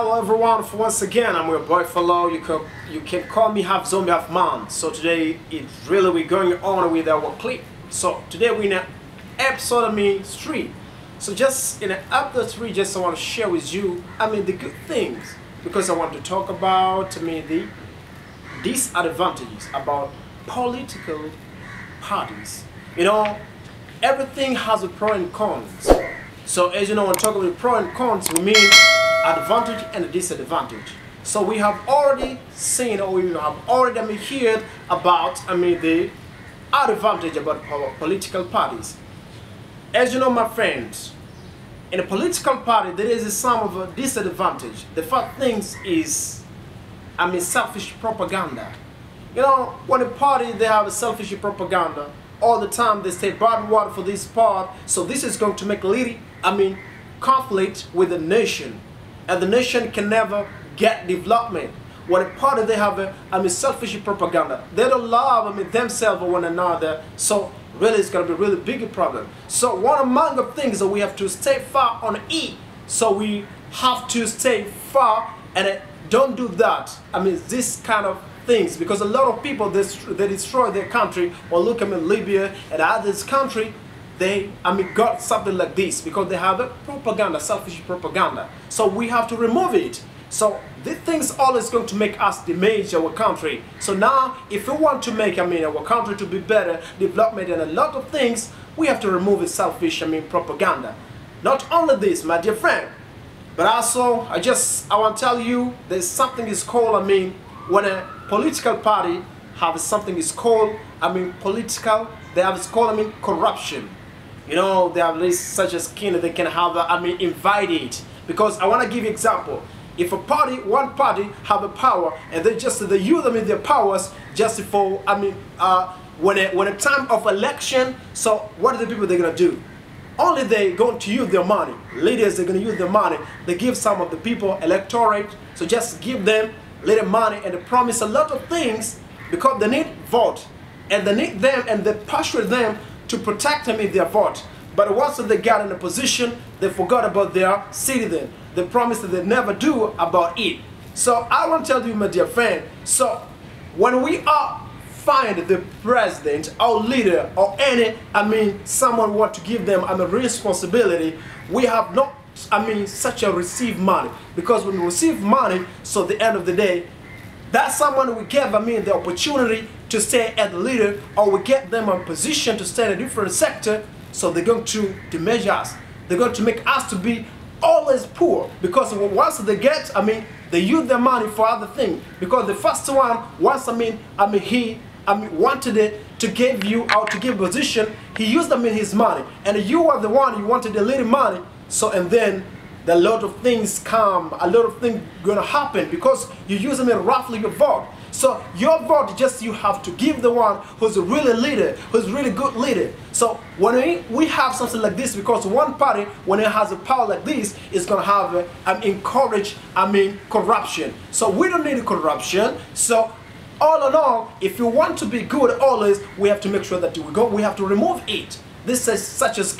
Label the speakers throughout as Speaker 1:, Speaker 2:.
Speaker 1: Hello everyone, once again I'm your boy Follow. You can call me half zombie half man. So today we're going on with our clip. So today we're in episode 3. So just in episode 3, just I want to share with you the good things, because I want to talk about the disadvantages about political parties. You know, everything has a pro and cons. So as you know, when talking about pro and cons, we mean advantage and disadvantage. So we have already seen, or we have already heard about the advantage about political parties. As you know, my friends, in a political party there is some of a disadvantage. The first thing is selfish propaganda. You know, when a party they have a selfish propaganda all the time, they say bad word for this part, so this is going to make conflict with the nation, and the nation can never get development. When a party they have a selfish propaganda, they don't love themselves or one another, so really it's going to be a really big problem. So one among the things that we have to stay far on it, so we have to stay far and don't do that. This kind of things, because a lot of people they destroy their country, or look Libya and others country, they got something like this because they have a propaganda, selfish propaganda. So we have to remove it. So these things always going to make us damage our country. So now if we want to make our country to be better, development and a lot of things, we have to remove the selfish propaganda. Not only this, my dear friend, but also I want to tell you there's something is called when a political party have something is called they have it's called corruption. You know, they have this such as they can have invited, because I want to give you example. If one party have a power and they use their powers just for when a time of election, so what are the people they're gonna do? Only they going to use their money. Leaders they're gonna use their money. They give some of the people electorate, so just give them little money and they promise a lot of things because they need vote, and they need them and they pressure them to protect them in their vote. But once they got in a position, they forgot about their citizen. They promised that they never do about it. So I want to tell you, my dear friend, so when we find the president or leader or any someone want to give them a responsibility, we have not such a receive money, because when we receive money, so at the end of the day, that someone we give the opportunity to stay as the leader, or we get them a position to stay in a different sector, so they're going to damage us. They're going to make us to be always poor, because once they get they use their money for other things. Because the first one, once he wanted it to give you out to give position, he used his money, and you were the one you wanted a little money. So and then a lot of things come, a lot of things gonna happen because you use roughly your vote. So your vote, just you have to give the one who's a really leader, who's really good leader. So when we have something like this, because one party, when it has a power like this, is gonna have encourage corruption. So we don't need corruption. So all in all, if you want to be good, always we have to make sure that we have to remove it. This is such as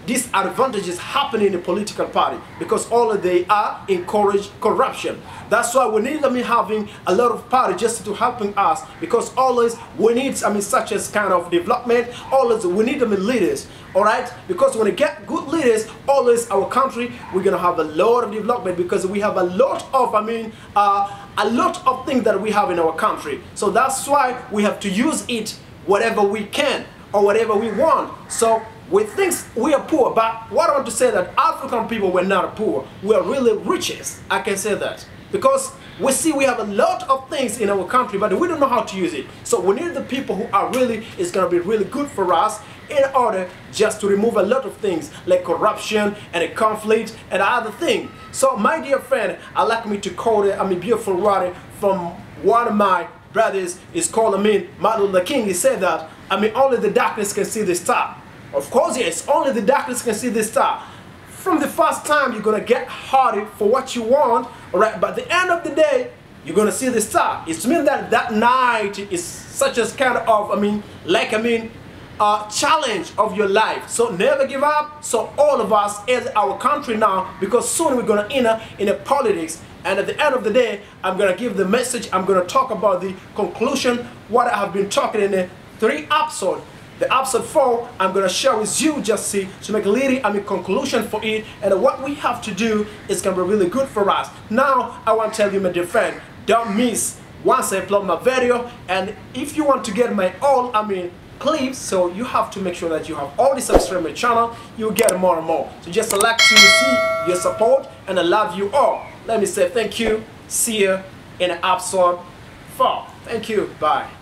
Speaker 1: disadvantages happen in the political party, because all they are encourage corruption. That's why we need having a lot of party just to helping us, because always we need such as kind of development. Always we need leaders, all right? Because when we get good leaders, always our country we're gonna have a lot of development, because we have a lot of a lot of things that we have in our country. So that's why we have to use it whatever we can or whatever we want. So we think we are poor, but what I want to say that African people were not poor. We are really riches. I can say that. Because we see we have a lot of things in our country, but we don't know how to use it. So we need the people who are really, it's going to be really good for us, in order just to remove a lot of things like corruption and a conflict and other things. So my dear friend, I like me to quote a beautiful word from one of my brothers. Is called Martin Luther King. He said that only the darkness can see the star. Of course, yes, only the darkness can see the star. From the first time, you're going to get harder for what you want, all right? But at the end of the day, you're going to see the star. It means that that night is such as kind of, challenge of your life. So never give up. So all of us as our country now, because soon we're going to enter in the politics. And at the end of the day, I'm going to give the message. I'm going to talk about the conclusion, what I have been talking in the 3 episodes. The episode 4, I'm going to share with you just see to make a little conclusion for it. And what we have to do is going to be really good for us. Now, I want to tell you, my dear friend, don't miss once I upload my video. And if you want to get my all, clips, so you have to make sure that you have already subscribed to my channel. You'll get more and more. So just select to see your support, and I love you all. Let me say thank you. See you in episode 4. Thank you. Bye.